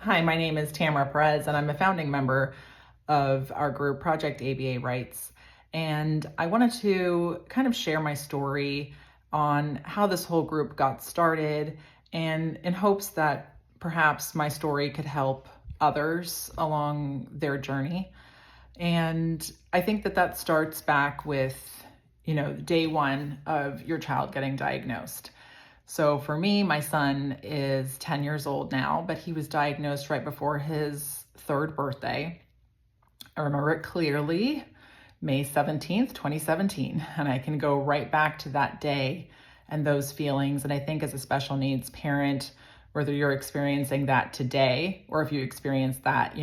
Hi, my name is Tamara Perez, and I'm a founding member of our group, Project ABA Rights. And I wanted to kind of share my story on how this whole group got started, and in hopes that perhaps my story could help others along their journey. And I think that starts back with, day one of your child getting diagnosed. So for me, my son is 10 years old now, but he was diagnosed right before his third birthday. I remember it clearly, May 17th, 2017. And I can go right back to that day and those feelings. And I think as a special needs parent, whether you're experiencing that today, or if you experienced that,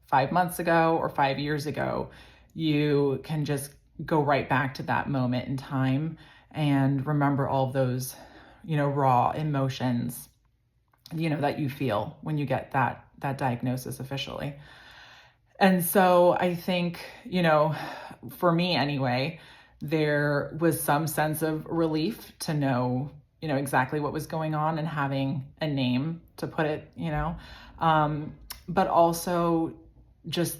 5 months ago or 5 years ago, you can just go right back to that moment in time and remember all of those raw emotions, that you feel when you get that diagnosis officially. And so I think, for me anyway, there was some sense of relief to know, exactly what was going on and having a name to put it, but also just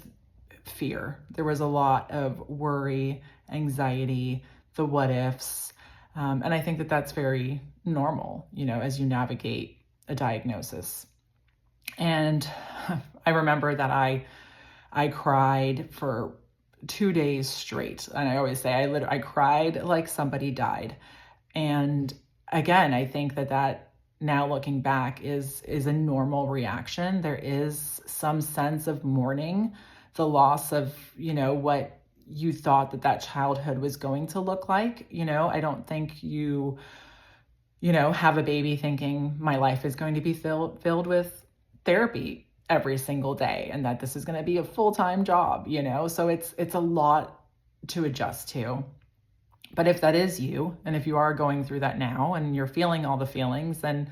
fear. There was a lot of worry, anxiety, the what ifs. And I think that's very normal, as you navigate a diagnosis. And I remember that I cried for 2 days straight. And I always say I cried like somebody died. And again, I think that now looking back is a normal reaction. There is some sense of mourning the loss of, what you thought that childhood was going to look like. I don't think you have a baby thinking my life is going to be filled with therapy every single day and that this is going to be a full-time job, so it's a lot to adjust to. But if that is you, and if you are going through that now and you're feeling all the feelings, then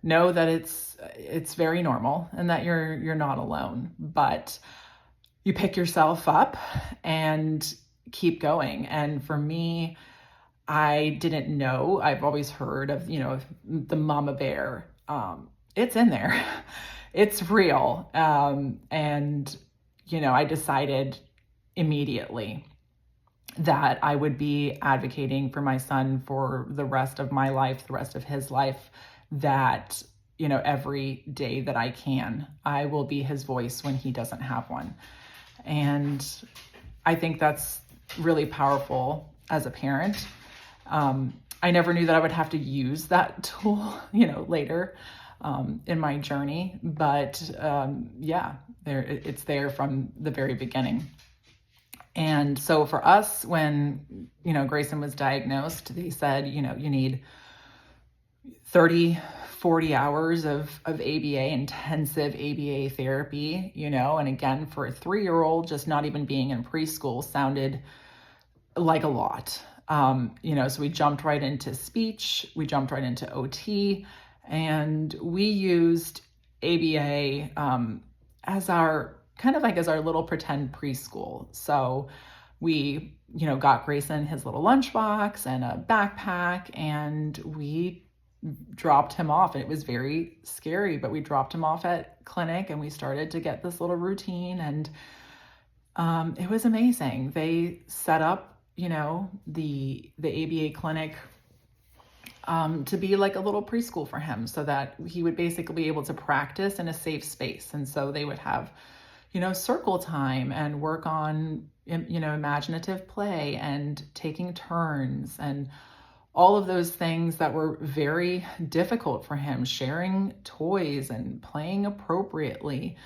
know that it's very normal and that you're not alone. But you pick yourself up and keep going. And for me, I didn't know. I've always heard of, the mama bear. It's in there. It's real. And, I decided immediately that I would be advocating for my son for the rest of my life, the rest of his life, that, every day that I can, I will be his voice when he doesn't have one. And I think that's really powerful as a parent. I never knew that I would have to use that tool, later in my journey. But it's there from the very beginning. And so for us, when, Grayson was diagnosed, they said, you need 30-40 hours of ABA, intensive ABA therapy, and again, for a 3-year-old, just not even being in preschool sounded like a lot. So we jumped right into speech, we jumped right into OT, and we used ABA as our little pretend preschool. So we, got Grayson his little lunchbox and a backpack, and we dropped him off. It was very scary, but we dropped him off at clinic and we started to get this little routine, and it was amazing. They set up, the ABA clinic to be like a little preschool for him, so that he would basically be able to practice in a safe space. And so they would have, circle time and work on, imaginative play and taking turns and all of those things that were very difficult for him, sharing toys and playing appropriately.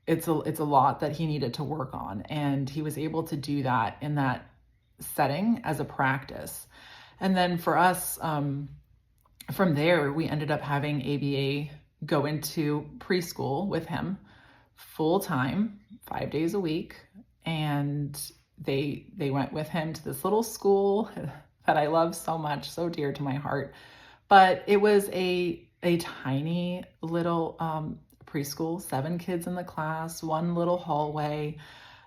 It's a lot that he needed to work on, and he was able to do that in that setting as a practice. And then for us, from there, we ended up having ABA go into preschool with him full time, 5 days a week. And they went with him to this little school that I love so much, so dear to my heart. But it was a tiny little preschool, 7 kids in the class, one little hallway.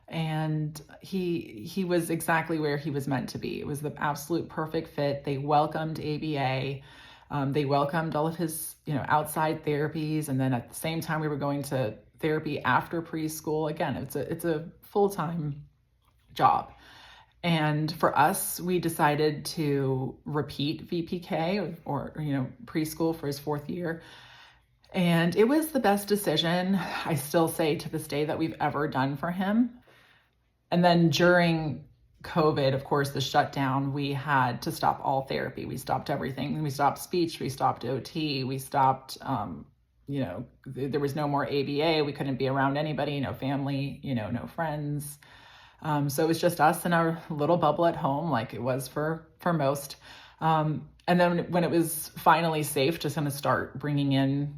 And he was exactly where he was meant to be. It was the absolute perfect fit. They welcomed ABA. They welcomed all of his, outside therapies. And then at the same time, we were going to therapy after preschool. Again, it's a full-time job. And for us, we decided to repeat VPK or preschool for his fourth year. And it was the best decision, I still say to this day, that we've ever done for him. And then during COVID, of course, the shutdown, we had to stop all therapy. We stopped everything. We stopped speech, we stopped OT, we stopped, there was no more ABA. We couldn't be around anybody, no family, no friends. So it was just us in our little bubble at home, like it was for most. And then when it was finally safe to kind of start bringing in,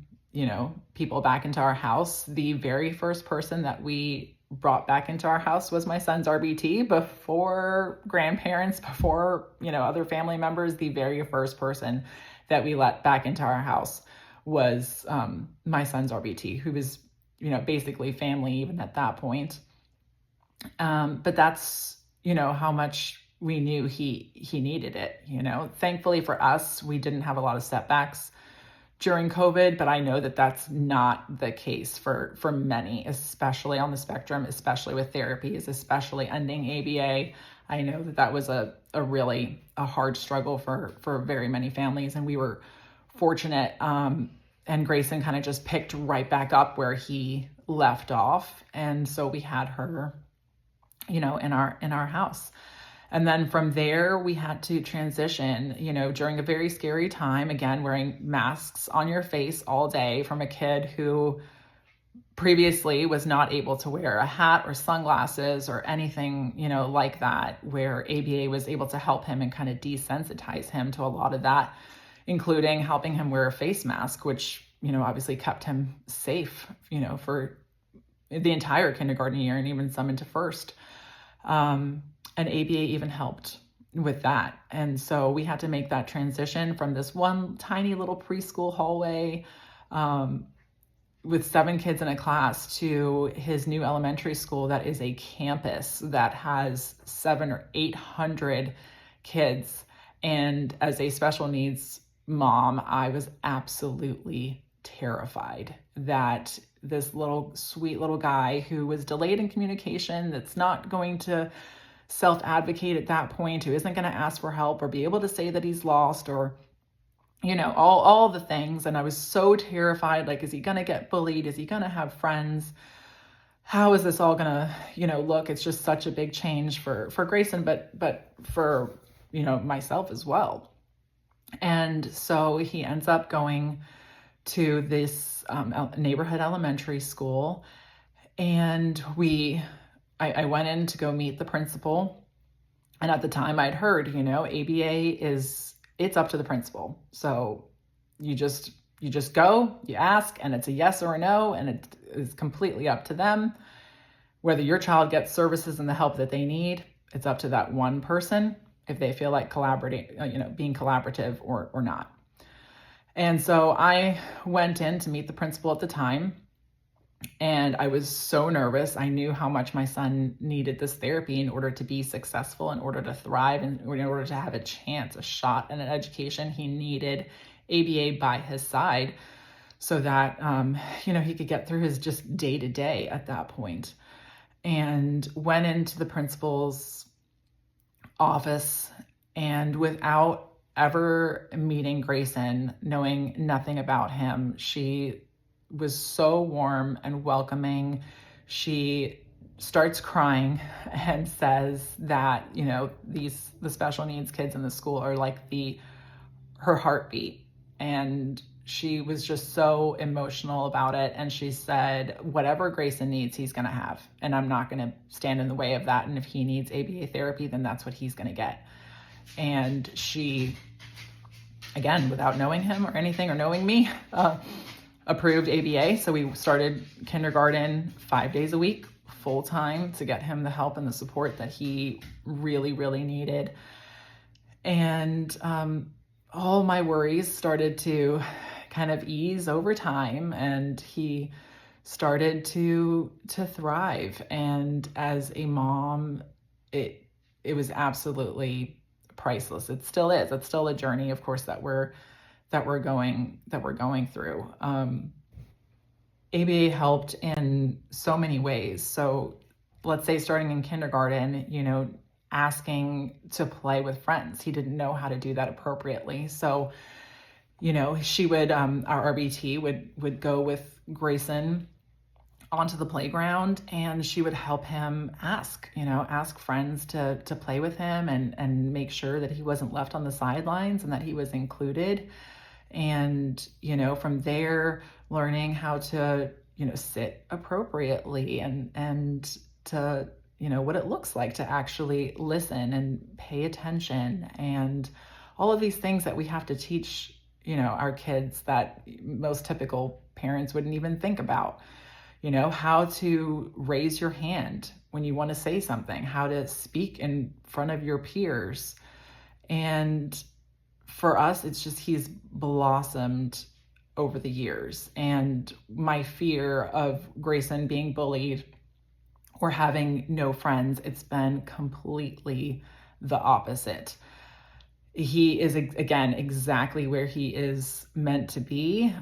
people back into our house, the very first person that we brought back into our house was my son's RBT. Before grandparents, before, other family members, the very first person that we let back into our house was my son's RBT, who was, basically family even at that point. But that's, how much we knew he needed it, Thankfully for us, we didn't have a lot of setbacks during COVID, but I know that that's not the case for many, especially on the spectrum, especially with therapies, especially ending ABA. I know that was a really hard struggle for very many families, and we were fortunate. And Grayson kind of just picked right back up where he left off, and so we had her, in our house. And then from there, we had to transition, during a very scary time, again, wearing masks on your face all day, from a kid who previously was not able to wear a hat or sunglasses or anything, like that, where ABA was able to help him and kind of desensitize him to a lot of that, including helping him wear a face mask, which, obviously kept him safe, for the entire kindergarten year and even some into first. And ABA even helped with that. And so we had to make that transition from this one tiny little preschool hallway with 7 kids in a class to his new elementary school that is a campus that has 700 or 800 kids. And as a special needs mom, I was absolutely terrified that this sweet little guy who was delayed in communication, that's not going to self-advocate at that point, who isn't going to ask for help or be able to say that he's lost, or all the things. And I was so terrified, like, is he going to get bullied? Is he going to have friends? How is this all going to look? It's just such a big change for Grayson, but for myself as well. And so he ends up going to this neighborhood elementary school, and I went in to go meet the principal. And at the time I'd heard, ABA it's up to the principal. So you just go, you ask, and it's a yes or a no, and it is completely up to them. Whether your child gets services and the help that they need, it's up to that one person if they feel like being collaborative or not. And so I went in to meet the principal at the time. And I was so nervous. I knew how much my son needed this therapy in order to be successful, in order to thrive, and in order to have a chance, a shot at an education. He needed ABA by his side so that, he could get through his just day to day at that point. And went into the principal's office, and without ever meeting Grayson, knowing nothing about him, she was so warm and welcoming. She starts crying and says that, the special needs kids in the school are like her heartbeat. And she was just so emotional about it. And she said, whatever Grayson needs, he's going to have. And I'm not going to stand in the way of that. And if he needs ABA therapy, then that's what he's going to get. And she, again, without knowing him or anything, or knowing me, approved ABA. So we started kindergarten 5 days a week, full time, to get him the help and the support that he really, really needed. And all my worries started to kind of ease over time, and he started to thrive. And as a mom, it was absolutely priceless. It still is. It's still a journey, of course, that we're that we're going through. ABA helped in so many ways. So let's say starting in kindergarten, asking to play with friends. He didn't know how to do that appropriately. So, she would, our RBT would go with Grayson onto the playground, and she would help him ask friends to play with him, and make sure that he wasn't left on the sidelines and that he was included. And, from there, learning how to, sit appropriately, and to, what it looks like to actually listen and pay attention, and all of these things that we have to teach, our kids that most typical parents wouldn't even think about. How to raise your hand when you want to say something, how to speak in front of your peers. And for us, it's just, he's blossomed over the years. And my fear of Grayson being bullied or having no friends, it's been completely the opposite. He is, again, exactly where he is meant to be.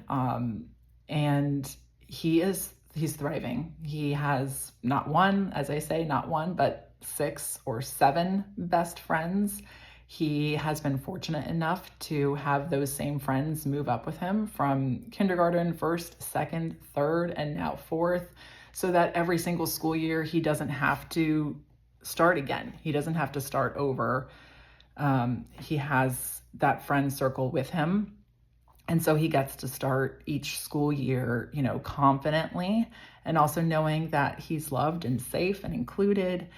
And he's thriving. He has not one, as I say, not one, but 6 or 7 best friends. He has been fortunate enough to have those same friends move up with him from kindergarten, 1st, 2nd, 3rd, and now 4th, so that every single school year he doesn't have to start again. He doesn't have to start over. He has that friend circle with him. And so he gets to start each school year, confidently, and also knowing that he's loved and safe and included.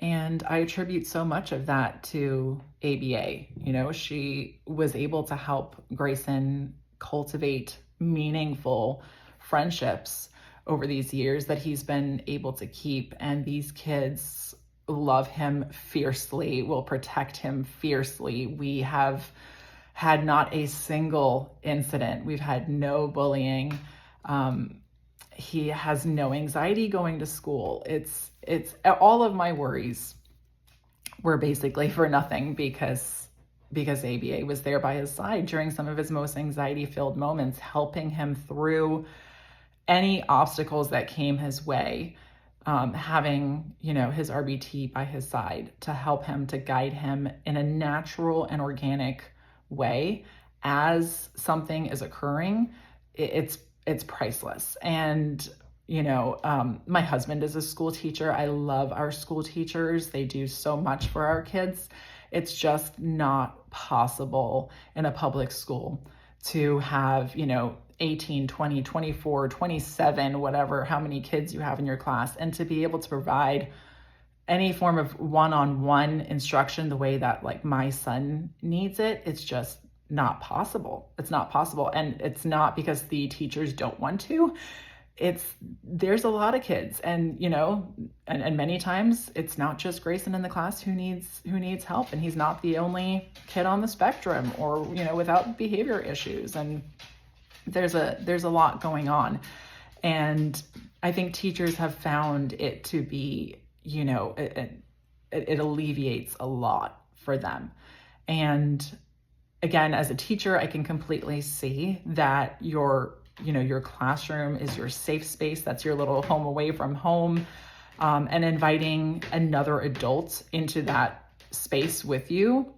And I attribute so much of that to ABA. She was able to help Grayson cultivate meaningful friendships over these years that he's been able to keep. And these kids love him fiercely, will protect him fiercely. We have had not a single incident. We've had no bullying. He has no anxiety going to school. It's all of my worries were basically for nothing because ABA was there by his side during some of his most anxiety-filled moments, helping him through any obstacles that came his way. Having, his RBT by his side to help him, to guide him in a natural and organic way as something is occurring, it's priceless. And my husband is a school teacher. I love our school teachers. They do so much for our kids. It's just not possible in a public school to have 18, 20, 24, 27, whatever, how many kids you have in your class, and to be able to provide any form of one-on-one instruction the way that like my son needs it. It's just not possible. It's not possible. And it's not because the teachers don't want to. There's a lot of kids, and and many times it's not just Grayson in the class who needs help, and he's not the only kid on the spectrum or without behavior issues. And there's a lot going on. And I think teachers have found it to be, it alleviates a lot for them. And again, as a teacher, I can completely see that your classroom is your safe space. That's your little home away from home. And inviting another adult into that space with you,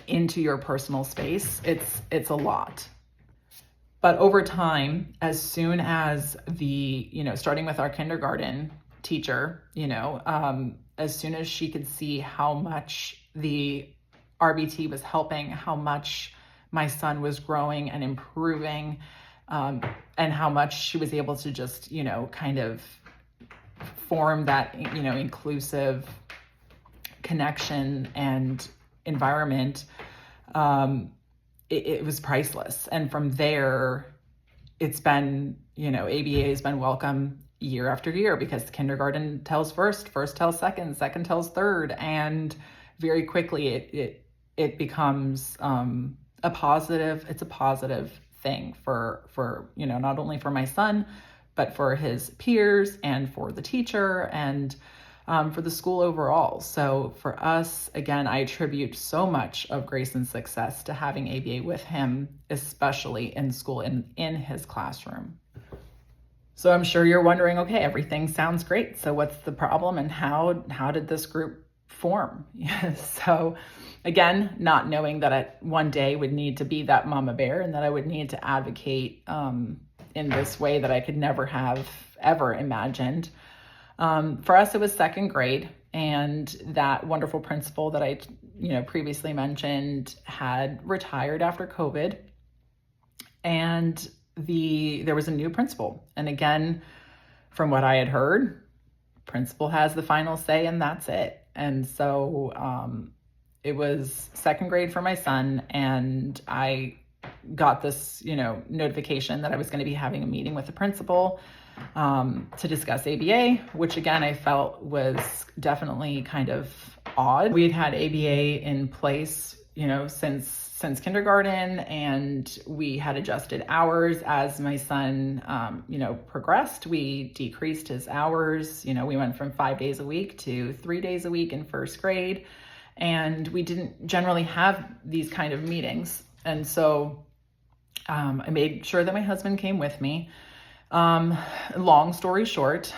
into your personal space, it's a lot. But over time, as soon as starting with our kindergarten teacher, as soon as she could see how much the RBT was helping, how much my son was growing and improving, and how much she was able to just, kind of form that, inclusive connection and environment, it was priceless. And from there, it's been, ABA has been welcome year after year, because kindergarten tells first tells second tells third. And very quickly it becomes a positive thing for not only for my son, but for his peers and for the teacher. And for the school overall. So for us, again, I attribute so much of Grayson's success to having ABA with him, especially in school and in his classroom. So I'm sure you're wondering, okay, everything sounds great. So what's the problem and how did this group form? So again, not knowing that I one day would need to be that mama bear and that I would need to advocate in this way that I could never have ever imagined. For us, it was second grade, and that wonderful principal that I previously mentioned had retired after COVID, and there was a new principal. And again, from what I had heard, principal has the final say and that's it. And so it was second grade for my son, and I got this, notification that I was going to be having a meeting with the principal to discuss ABA, which again, I felt was definitely kind of odd. We'd had ABA in place, since kindergarten, and we had adjusted hours as my son, progressed. We decreased his hours. We went from 5 days a week to 3 days a week in first grade, and we didn't generally have these kind of meetings. And so I made sure that my husband came with me. Long story short,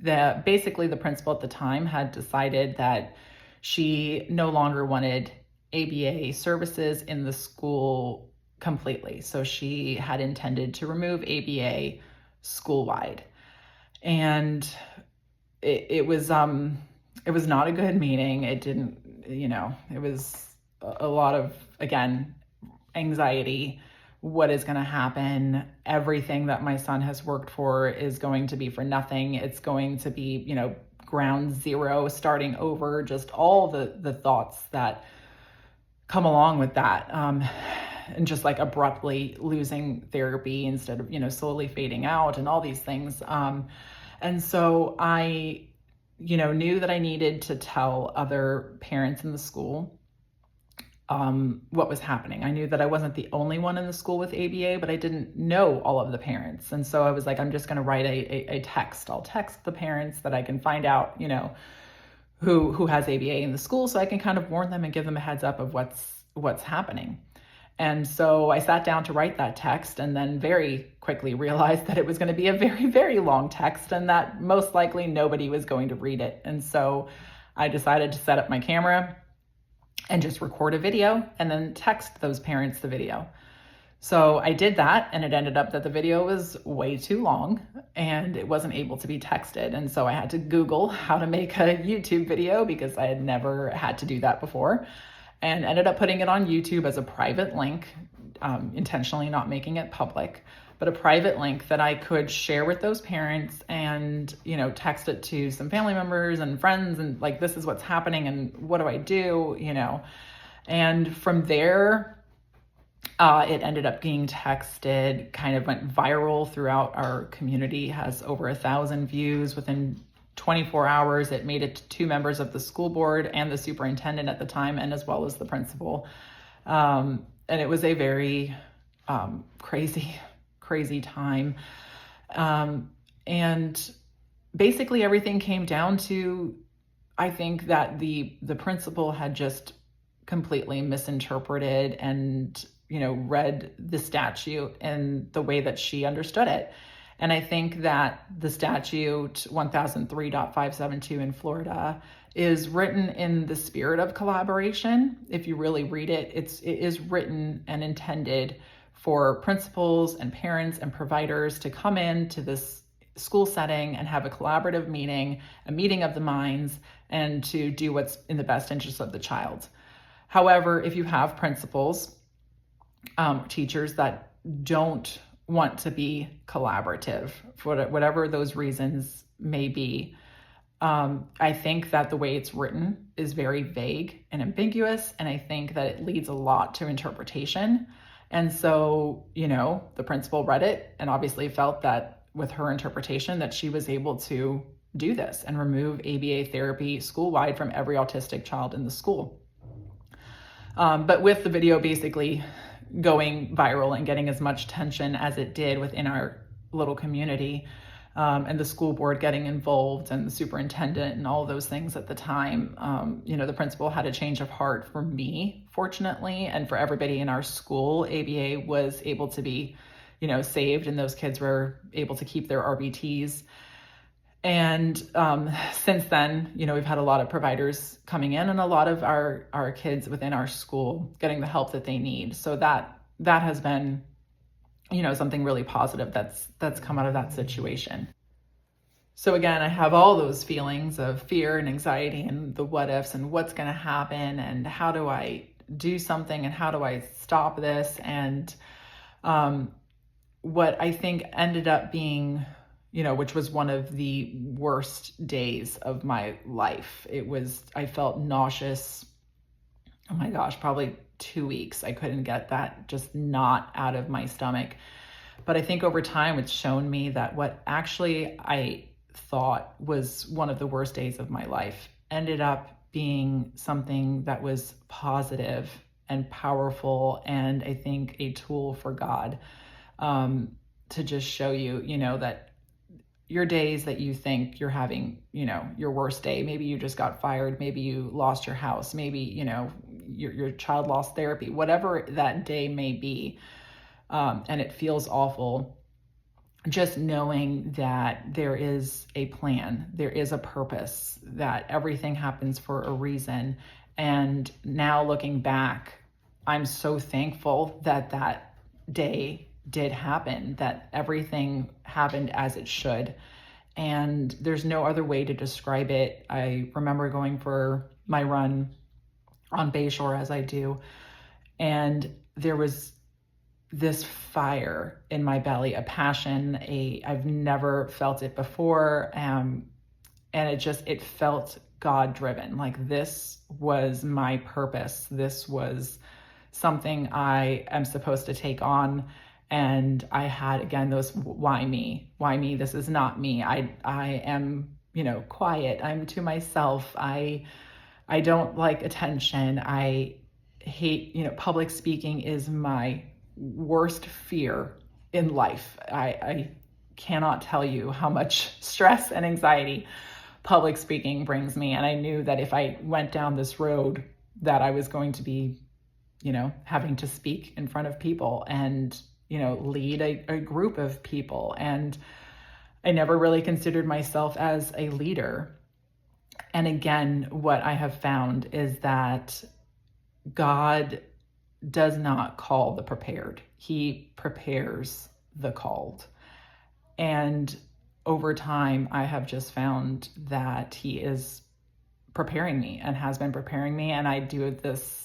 that basically the principal at the time had decided that she no longer wanted ABA services in the school completely. So she had intended to remove ABA school-wide. And it was not a good meeting. It didn't, it was a lot of, again, anxiety. What is going to happen? Everything that my son has worked for is going to be for nothing. It's going to be, ground zero, starting over, just all the thoughts that come along with that. And just like abruptly losing therapy instead of, slowly fading out and all these things. And so I, knew that I needed to tell other parents in the school what was happening. I knew that I wasn't the only one in the school with ABA, but I didn't know all of the parents. And so I was like, I'm just going to write a text. I'll text the parents that I can find out, who has ABA in the school, so I can kind of warn them and give them a heads up of what's happening. And so I sat down to write that text, and then very quickly realized that it was going to be a very, very long text and that most likely nobody was going to read it. And so I decided to set up my camera and just record a video and then text those parents the video. So I did that, and it ended up that the video was way too long and it wasn't able to be texted. And so I had to Google how to make a YouTube video because I had never had to do that before, and ended up putting it on YouTube as a private link, intentionally not making it public, but a private link that I could share with those parents and, text it to some family members and friends and like, this is what's happening and what do I do, And from there, it ended up being texted, kind of went viral throughout our community, has over 1,000 views. Within 24 hours, it made it to 2 members of the school board and the superintendent at the time, and as well as the principal. And it was a very crazy time. And basically everything came down to, I think that the principal had just completely misinterpreted and, read the statute in the way that she understood it. And I think that the statute 1003.572 in Florida is written in the spirit of collaboration. If you really read it, it is written and intended for principals and parents and providers to come into this school setting and have a collaborative meeting, a meeting of the minds, and to do what's in the best interest of the child. However, if you have principals, teachers that don't want to be collaborative for whatever those reasons may be, I think that the way it's written is very vague and ambiguous, and I think that it leads a lot to interpretation. And so, the principal read it and obviously felt that with her interpretation that she was able to do this and remove ABA therapy school-wide from every autistic child in the school. But with the video basically going viral and getting as much attention as it did within our little community, and the school board getting involved and the superintendent and all those things at the time. The principal had a change of heart for me, fortunately, and for everybody in our school. ABA was able to be, saved, and those kids were able to keep their RBTs. And since then, we've had a lot of providers coming in and a lot of our kids within our school getting the help that they need. So that has been, something really positive that's come out of that situation. So again, I have all those feelings of fear and anxiety and the what ifs and what's going to happen and how do I do something and how do I stop this? And what I think ended up being, which was one of the worst days of my life. I felt nauseous. Oh my gosh, probably 2 weeks. I couldn't get that just not out of my stomach. But I think over time, it's shown me that what actually I thought was one of the worst days of my life ended up being something that was positive and powerful, and I think a tool for God to just show you, that your days that you think you're having, your worst day, maybe you just got fired, maybe you lost your house, maybe, your child lost therapy, whatever that day may be, and it feels awful, just knowing that there is a plan, there is a purpose, that everything happens for a reason. And now looking back, I'm so thankful that that day did happen, that everything happened as it should. And there's no other way to describe it. I remember going for my run on Bayshore, as I do, and there was this fire in my belly, a passion, I've never felt it before. And it felt God driven. Like this was my purpose. This was something I am supposed to take on. And I had, again, those, why me? Why me? This is not me. I am, quiet. I'm to myself. I don't like attention. I hate, public speaking is my worst fear in life. I cannot tell you how much stress and anxiety public speaking brings me. And I knew that if I went down this road that I was going to be, having to speak in front of people and, lead a group of people. And I never really considered myself as a leader. And again, what I have found is that God does not call the prepared. He prepares the called. And over time, I have just found that he is preparing me and has been preparing me. And I do this,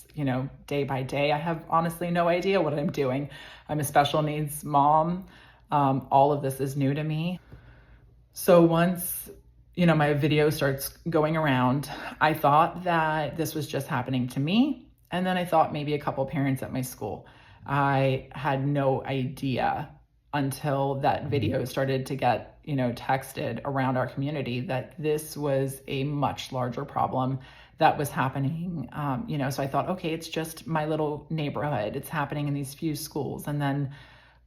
day by day. I have honestly no idea what I'm doing. I'm a special needs mom. All of this is new to me. So once, my video starts going around, I thought that this was just happening to me. And then I thought maybe a couple parents at my school. I had no idea until that video started to get, texted around our community that this was a much larger problem that was happening. So I thought, okay, it's just my little neighborhood. It's happening in these few schools. And then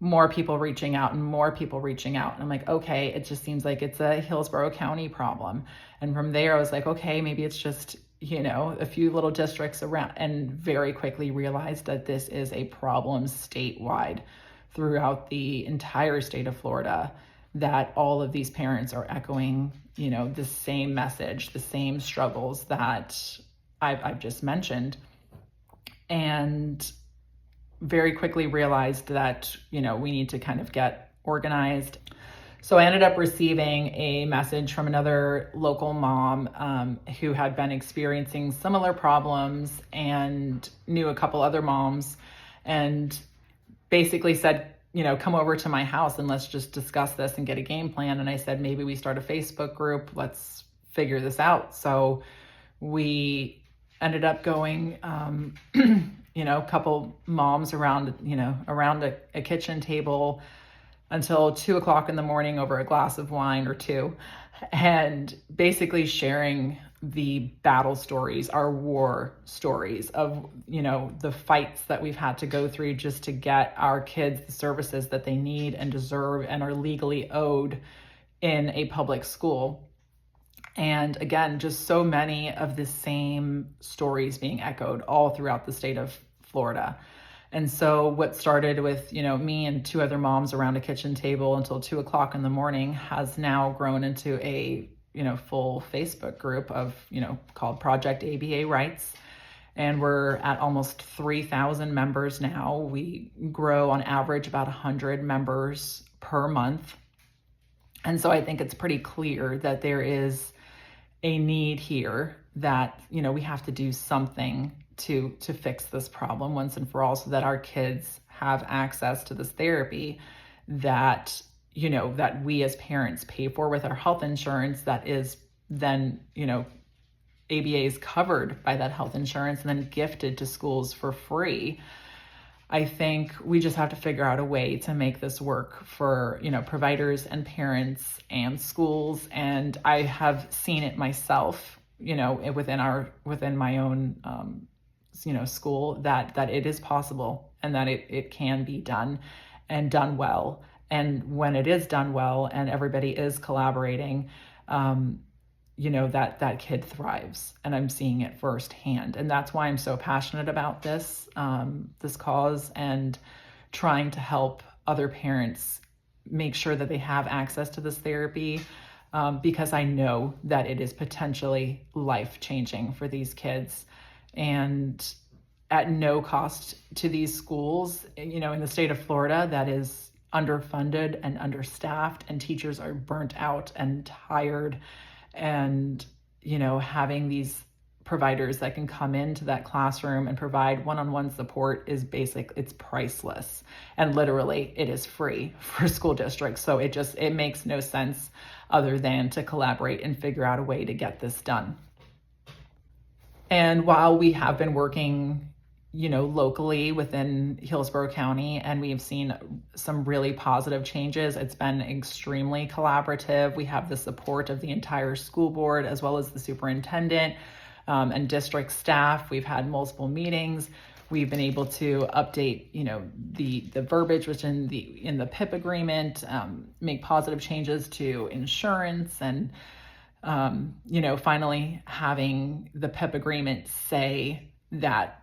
more people reaching out and more people reaching out. And I'm like, okay, it just seems like it's a Hillsborough County problem. And from there, I was like, okay, maybe it's just, a few little districts around, and very quickly realized that this is a problem statewide throughout the entire state of Florida, that all of these parents are echoing, the same message, the same struggles that I've just mentioned. And very quickly realized that, we need to kind of get organized. So I ended up receiving a message from another local mom who had been experiencing similar problems and knew a couple other moms, and basically said, come over to my house and let's just discuss this and get a game plan. And I said, maybe we start a Facebook group. Let's figure this out. So we ended up going, a couple moms around, around a kitchen table until 2:00 in the morning over a glass of wine or two, and basically sharing the battle stories, our war stories of, the fights that we've had to go through just to get our kids the services that they need and deserve and are legally owed, in a public school. And again, just so many of the same stories being echoed all throughout the state of Florida. And so what started with, me and two other moms around a kitchen table until 2 o'clock in the morning has now grown into a, full Facebook group of, called Project ABA Rights. And we're at almost 3,000 members now. We grow on average about 100 members per month. And so I think it's pretty clear that there is a need here that, we have to do something to fix this problem once and for all, so that our kids have access to this therapy that, that we as parents pay for with our health insurance, that is then, ABA is covered by that health insurance and then gifted to schools for free. I think we just have to figure out a way to make this work for, providers and parents and schools. And I have seen it myself, within my own, school, that it is possible and that it can be done and done well. And when it is done well and everybody is collaborating, that kid thrives, and I'm seeing it firsthand. And that's why I'm so passionate about this cause, and trying to help other parents make sure that they have access to this therapy, because I know that it is potentially life-changing for these kids, and at no cost to these schools, in the state of Florida that is underfunded and understaffed, and teachers are burnt out and tired. And, having these providers that can come into that classroom and provide one-on-one support is it's priceless. And literally it is free for school districts. So it makes no sense other than to collaborate and figure out a way to get this done. And while we have been working, locally within Hillsborough County, and we have seen some really positive changes, it's been extremely collaborative. We have the support of the entire school board, as well as the superintendent and district staff. We've had multiple meetings. We've been able to update, the verbiage within in the PIP agreement, make positive changes to insurance, and finally having the PIP agreement say that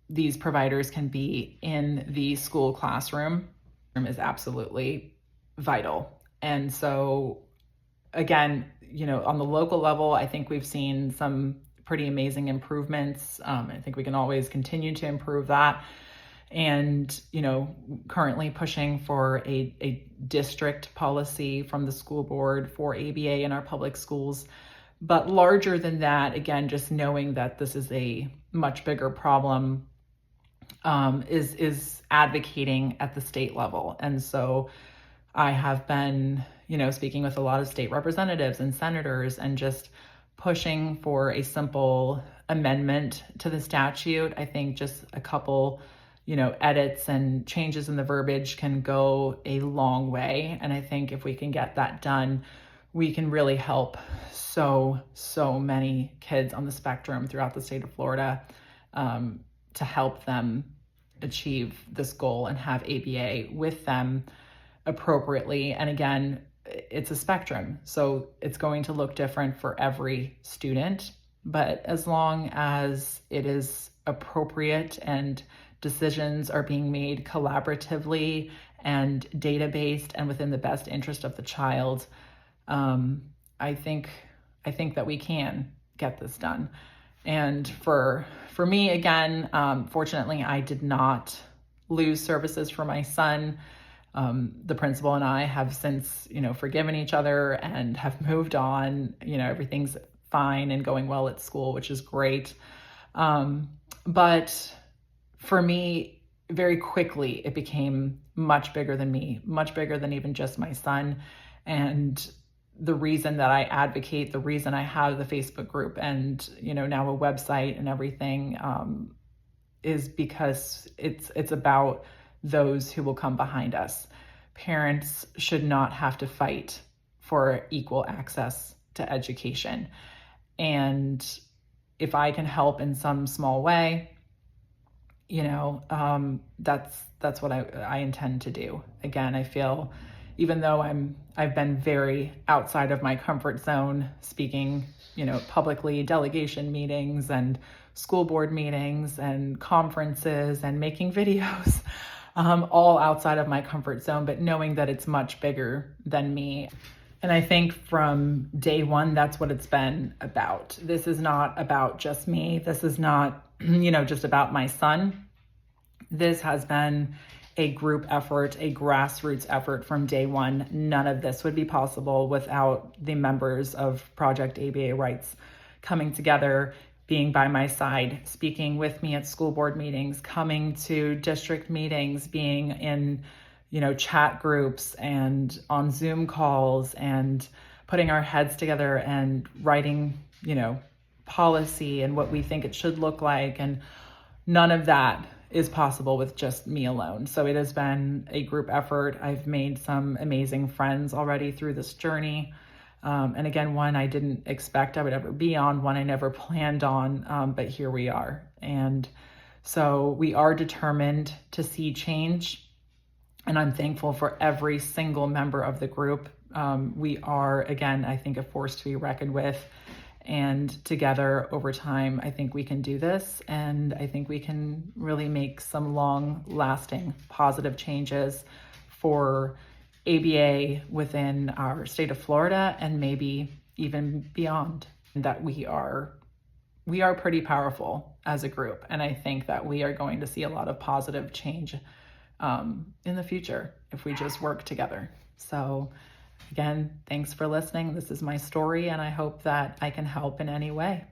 these providers can be in the school classroom is absolutely vital. And so again, on the local level, I think we've seen some pretty amazing improvements. I think we can always continue to improve that. And, currently pushing for a district policy from the school board for ABA in our public schools. But larger than that, again, just knowing that this is a much bigger problem, is advocating at the state level. And so I have been, speaking with a lot of state representatives and senators, and just pushing for a simple amendment to the statute. I think just a couple, edits and changes in the verbiage can go a long way. And I think if we can get that done, we can really help so many kids on the spectrum throughout the state of Florida, to help them achieve this goal and have ABA with them appropriately. And again, it's a spectrum, so it's going to look different for every student, but as long as it is appropriate and decisions are being made collaboratively and data-based and within the best interest of the child, I think that we can get this done. And for me, again, fortunately, I did not lose services for my son. The principal and I have since, forgiven each other and have moved on. Everything's fine and going well at school, which is great. But for me, very quickly, it became much bigger than me, much bigger than even just my son. And the reason that I advocate, the reason I have the Facebook group and, now a website and everything, is because it's about those who will come behind us. Parents should not have to fight for equal access to education. And if I can help in some small way, that's what I intend to do. Again, I feel even though I've been very outside of my comfort zone, speaking, publicly, delegation meetings and school board meetings and conferences and making videos, all outside of my comfort zone, but knowing that it's much bigger than me. And I think from day one, that's what it's been about. This is not about just me. This is not, just about my son. This has been a group effort, a grassroots effort from day one. None of this would be possible without the members of Project ABA Rights coming together, being by my side, speaking with me at school board meetings, coming to district meetings, being in, chat groups and on Zoom calls and putting our heads together and writing, policy and what we think it should look like. And none of that is possible with just me alone. So it has been a group effort. I've made some amazing friends already through this journey. And again, one I didn't expect I would ever be on, one I never planned on, but here we are. And so we are determined to see change. And I'm thankful for every single member of the group. We are, again, I think, a force to be reckoned with. And together over time, I think we can do this. And I think we can really make some long-lasting positive changes for ABA within our state of Florida and maybe even beyond. That we are pretty powerful as a group. And I think that we are going to see a lot of positive change in the future if we just work together. So again, thanks for listening. This is my story, and I hope that I can help in any way.